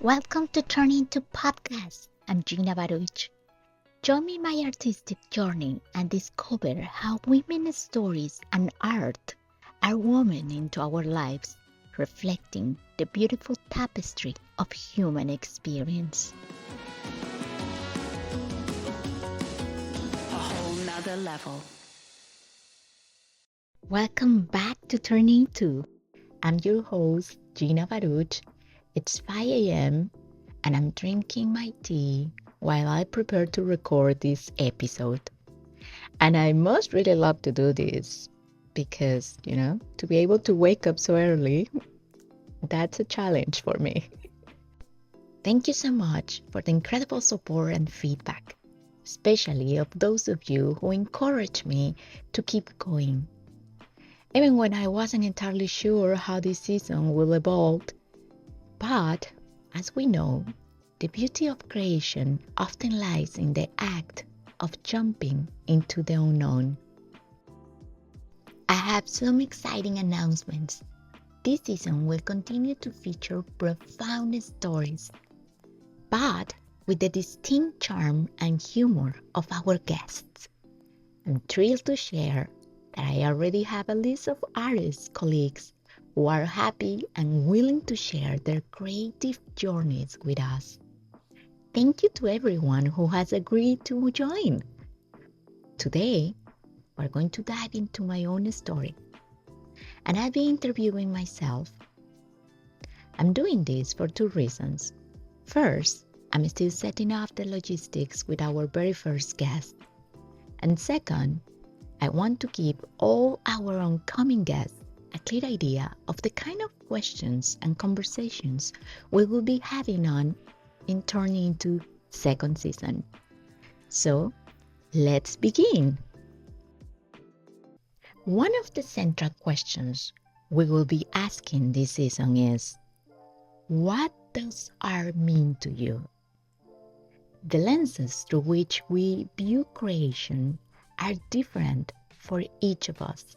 Welcome to Turn Into Podcast. I'm Gina Baruch. Join me in my artistic journey and discover how women's stories and art are woven into our lives, reflecting the beautiful tapestry of human experience. A whole nother level. Welcome back to Turn Into. I'm your host, Gina Baruch. It's 5 a.m. and I'm drinking my tea while I prepare to record this episode. And I must really love to do this because, to be able to wake up so early, that's a challenge for me. Thank you so much for the incredible support and feedback, especially of those of you who encourage me to keep going. Even when I wasn't entirely sure how this season will evolve, but as we know, the beauty of creation often lies in the act of jumping into the unknown. I have some exciting announcements. This season will continue to feature profound stories, but with the distinct charm and humor of our guests. I'm thrilled to share that I already have a list of artist colleagues who are happy and willing to share their creative journeys with us. Thank you to everyone who has agreed to join. Today, we're going to dive into my own story, and I'll be interviewing myself. I'm doing this for two reasons. First, I'm still setting up the logistics with our very first guest. And second, I want to give all our oncoming guests a clear idea of the kind of questions and conversations we will be having on in Turn Into second season. So, let's begin. One of the central questions we will be asking this season is, what does art mean to you? The lenses through which we view creation are different for each of us.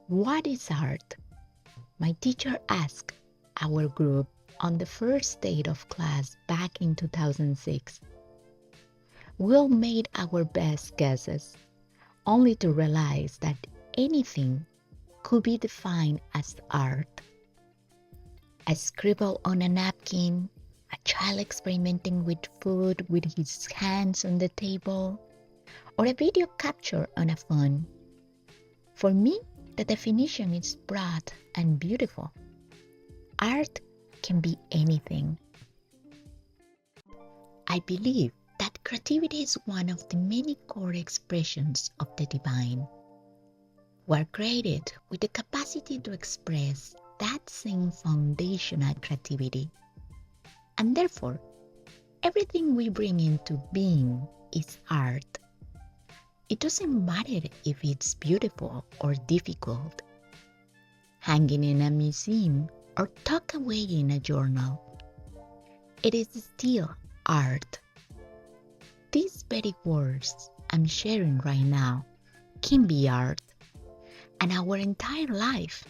What is art? My teacher asked our group on the first day of class back in 2006. We all made our best guesses, only to realize that anything could be defined as art. A scribble on a napkin, a child experimenting with food with his hands on the table, or a video capture on a phone. For me, the definition is broad and beautiful. Art can be anything. I believe that creativity is one of the many core expressions of the divine. We are created with the capacity to express that same foundational creativity. And therefore, everything we bring into being is art. It doesn't matter if it's beautiful or difficult, hanging in a museum or tucked away in a journal. It is still art. These very words I'm sharing right now can be art, and our entire life,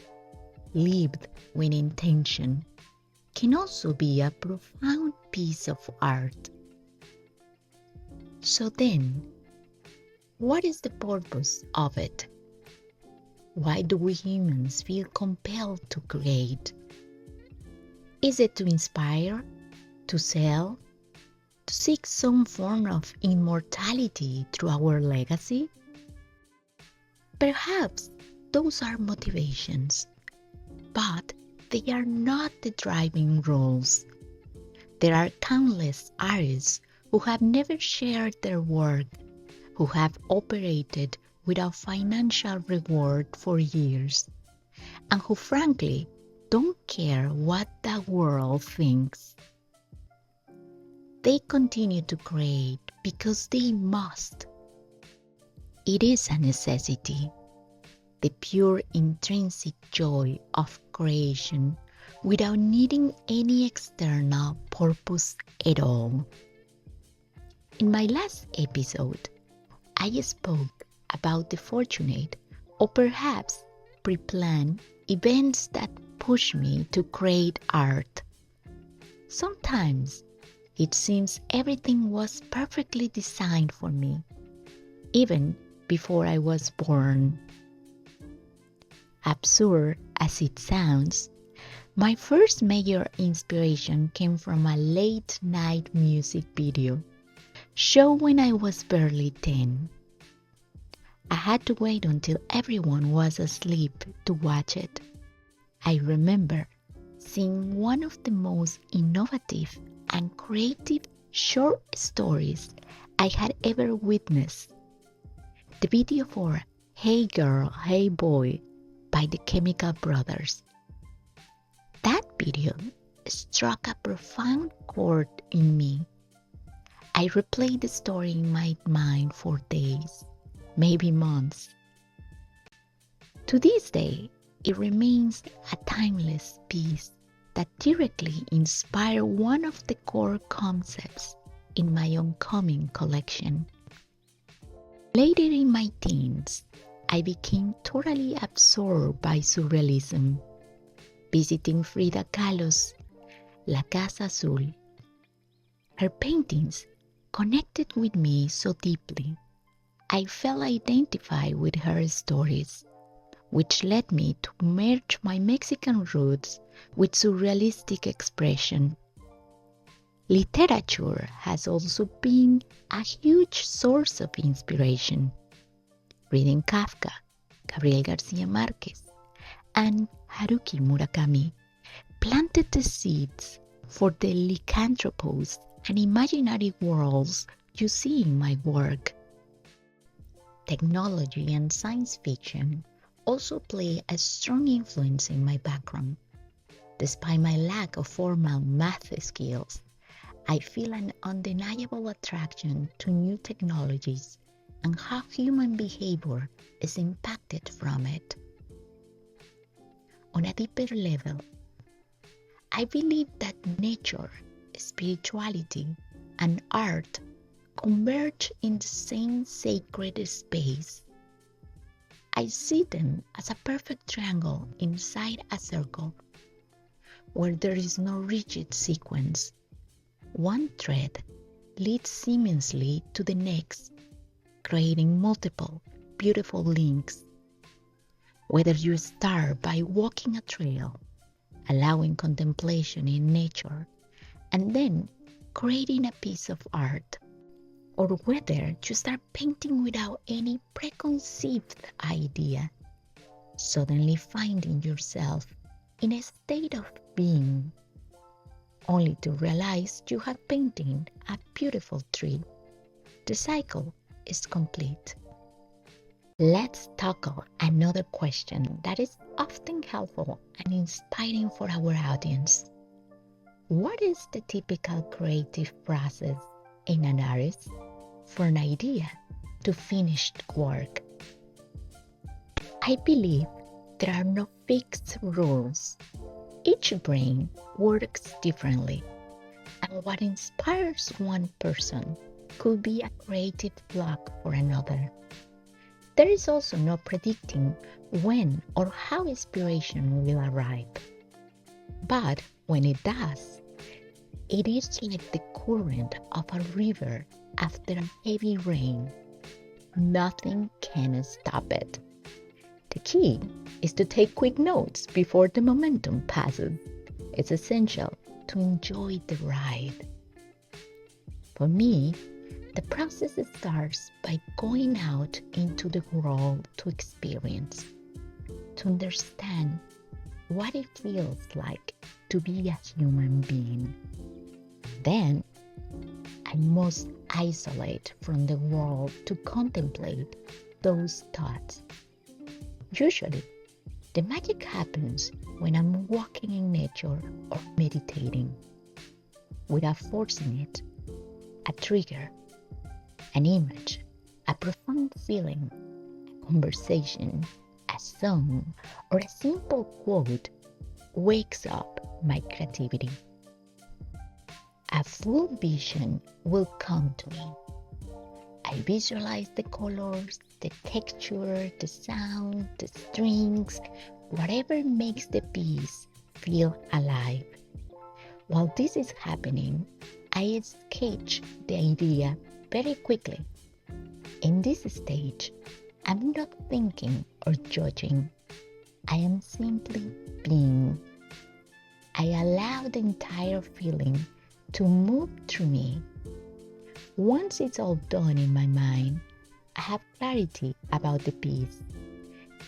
lived with intention, can also be a profound piece of art. So then, what is the purpose of it? Why do we humans feel compelled to create? Is it to inspire, to sell, to seek some form of immortality through our legacy? Perhaps those are motivations, but they are not the driving roles. There are countless artists who have never shared their work, who have operated without financial reward for years, and who frankly don't care what the world thinks. They continue to create because they must. It is a necessity, the pure intrinsic joy of creation without needing any external purpose at all. In my last episode, I spoke about the fortunate, or perhaps pre-planned, events that push me to create art Sometimes it seems everything was perfectly designed for me, even before I was born. Absurd as it sounds, my first major inspiration came from a late-night music video show when I was barely 10. I had to wait until everyone was asleep to watch it. I remember seeing one of the most innovative and creative short stories I had ever witnessed. The video for Hey Girl, Hey Boy by the Chemical Brothers. That video struck a profound chord in me. I replayed the story in my mind for days, maybe months. To this day, it remains a timeless piece that directly inspired one of the core concepts in my oncoming collection. Later in my teens, I became totally absorbed by surrealism, visiting Frida Kahlo's La Casa Azul. Her paintings connected with me so deeply. I felt identified with her stories, which led me to merge my Mexican roots with surrealistic expression. Literature has also been a huge source of inspiration. Reading Kafka, Gabriel Garcia Marquez, and Haruki Murakami planted the seeds for the lycanthropous and imaginary worlds you see in my work. Technology and science fiction also play a strong influence in my background. Despite my lack of formal math skills, I feel an undeniable attraction to new technologies and how human behavior is impacted from it. On a deeper level, I believe that nature, spirituality, and art converge in the same sacred space. I see them as a perfect triangle inside a circle, where there is no rigid sequence. One thread leads seamlessly to the next, creating multiple beautiful links. Whether you start by walking a trail, allowing contemplation in nature, and then creating a piece of art, or whether you start painting without any preconceived idea, suddenly finding yourself in a state of being, only to realize you have painted a beautiful tree. The cycle is complete. Let's tackle another question that is often helpful and inspiring for our audience. What is the typical creative process in an artist for an idea to finished work? I believe there are no fixed rules. Each brain works differently, and what inspires one person could be a creative block for another. There is also no predicting when or how inspiration will arrive. But when it does, it is like the current of a river after a heavy rain. Nothing can stop it. The key is to take quick notes before the momentum passes. It's essential to enjoy the ride. For me, the process starts by going out into the world to experience, to understand what it feels like to be a human being. Then, I must isolate from the world to contemplate those thoughts. Usually, the magic happens when I'm walking in nature or meditating, without forcing it. A trigger, an image, a profound feeling, a conversation, a song, or a simple quote wakes up my creativity. A full vision will come to me. I visualize the colors, the texture, the sound, the strings, whatever makes the piece feel alive. While this is happening, I sketch the idea very quickly. In this stage, I'm not thinking or judging. I am simply being. I allow the entire feeling to move through me. Once it's all done in my mind, I have clarity about the piece,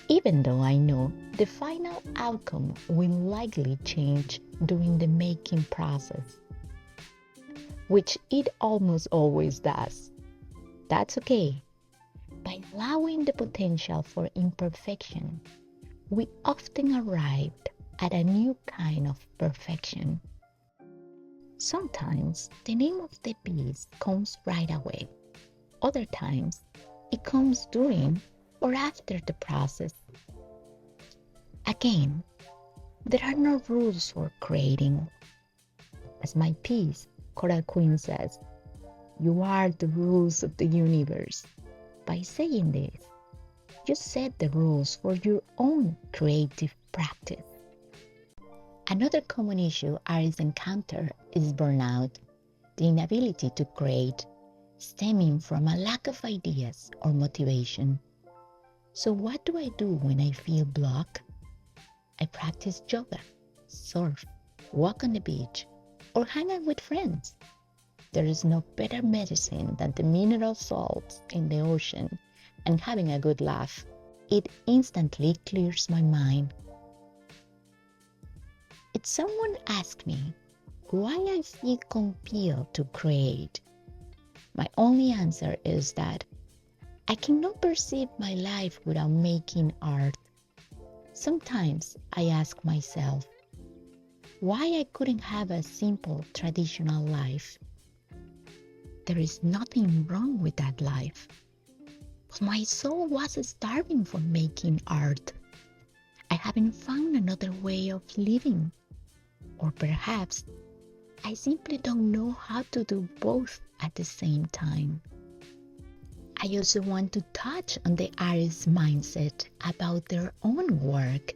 even though I know the final outcome will likely change during the making process, which it almost always does. That's okay. By allowing the potential for imperfection, we often arrive at a new kind of perfection. Sometimes the name of the piece comes right away. Other times it comes during or after the process. Again, there are no rules for creating. As my piece, Coral Queen, says, you are the rules of the universe. By saying this, you set the rules for your own creative practice. Another common issue artists encounter is burnout, the inability to create, stemming from a lack of ideas or motivation. So what do I do when I feel blocked? I practice yoga, surf, walk on the beach, or hang out with friends. There is no better medicine than the mineral salts in the ocean, and having a good laugh. It instantly clears my mind. If someone asks me why I feel compelled to create, my only answer is that I cannot perceive my life without making art. Sometimes I ask myself why I couldn't have a simple traditional life. There is nothing wrong with that life. But my soul was starving for making art. I haven't found another way of living. Or perhaps I simply don't know how to do both at the same time. I also want to touch on the artist's mindset about their own work.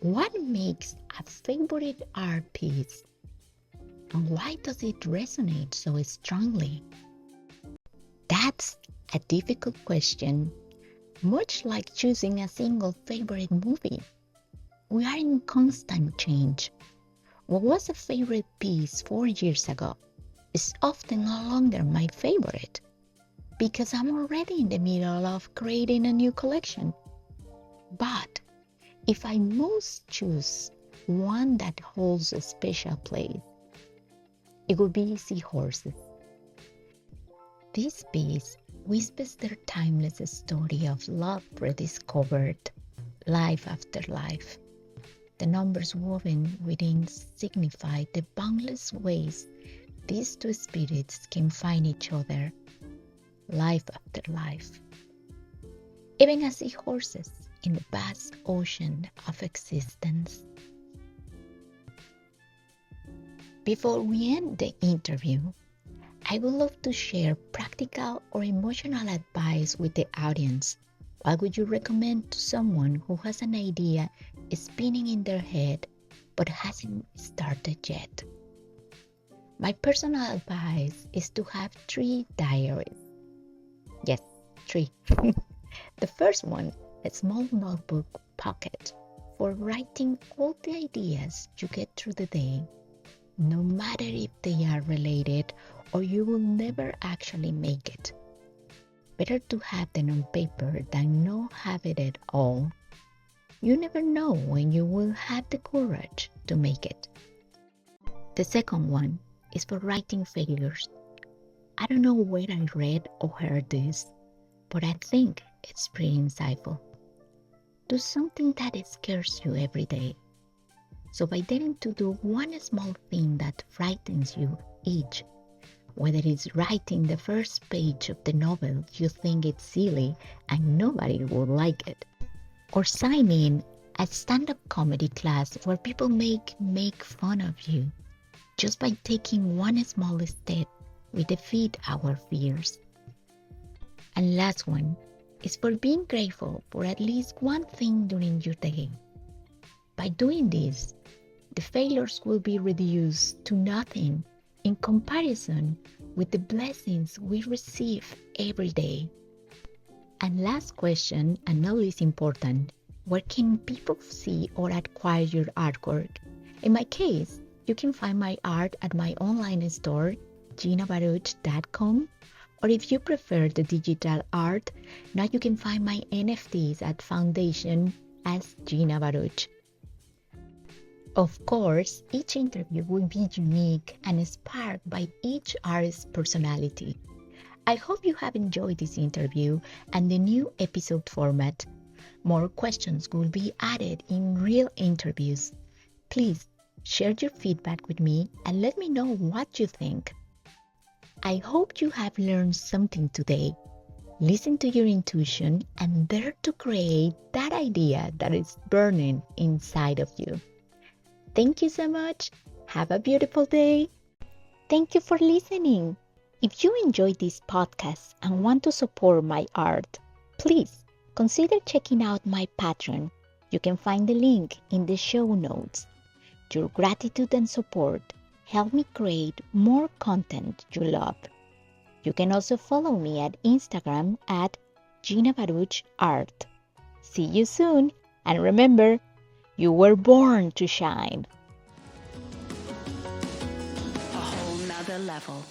What makes a favorite art piece? And why does it resonate so strongly? That's a difficult question, much like choosing a single favorite movie. We are in constant change. What was a favorite piece 4 years ago is often no longer my favorite because I'm already in the middle of creating a new collection. But if I must choose one that holds a special place, it would be Seahorses. This piece whispers their timeless story of love rediscovered, life after life. The numbers woven within signify the boundless ways these two spirits can find each other, life after life. Even as seahorses in the vast ocean of existence. Before we end the interview, I would love to share practical or emotional advice with the audience. What would you recommend to someone who has an idea spinning in their head but hasn't started yet? My personal advice is to have 3 diaries. Yes, 3. The first one, a small notebook pocket for writing all the ideas you get through the day, no matter if they are related or you will never actually make it. Better to have them on paper than not have it at all. You never know when you will have the courage to make it. The second one is for writing failures. I don't know where I read or heard this, but I think it's pretty insightful. Do something that scares you every day. So by daring to do one small thing that frightens you each, whether it's writing the first page of the novel you think it's silly and nobody will like it, or signing a stand-up comedy class where people make fun of you, just by taking one small step, we defeat our fears. And last one is for being grateful for at least one thing during your day. By doing this, the failures will be reduced to nothing in comparison with the blessings we receive every day. And last question, and not least important, where can people see or acquire your artwork? In my case, you can find my art at my online store, ginabaruch.com, or if you prefer the digital art, now you can find my NFTs at Foundation as Gina Baruch. Of course, each interview will be unique and sparked by each artist's personality. I hope you have enjoyed this interview and the new episode format. More questions will be added in real interviews. Please share your feedback with me and let me know what you think. I hope you have learned something today. Listen to your intuition and dare to create that idea that is burning inside of you. Thank you so much. Have a beautiful day. Thank you for listening. If you enjoyed this podcast and want to support my art, please consider checking out my Patreon. You can find the link in the show notes. Your gratitude and support help me create more content you love. You can also follow me at Instagram at Gina Baruch Art. See you soon, and remember, you were born to shine. A whole nother level.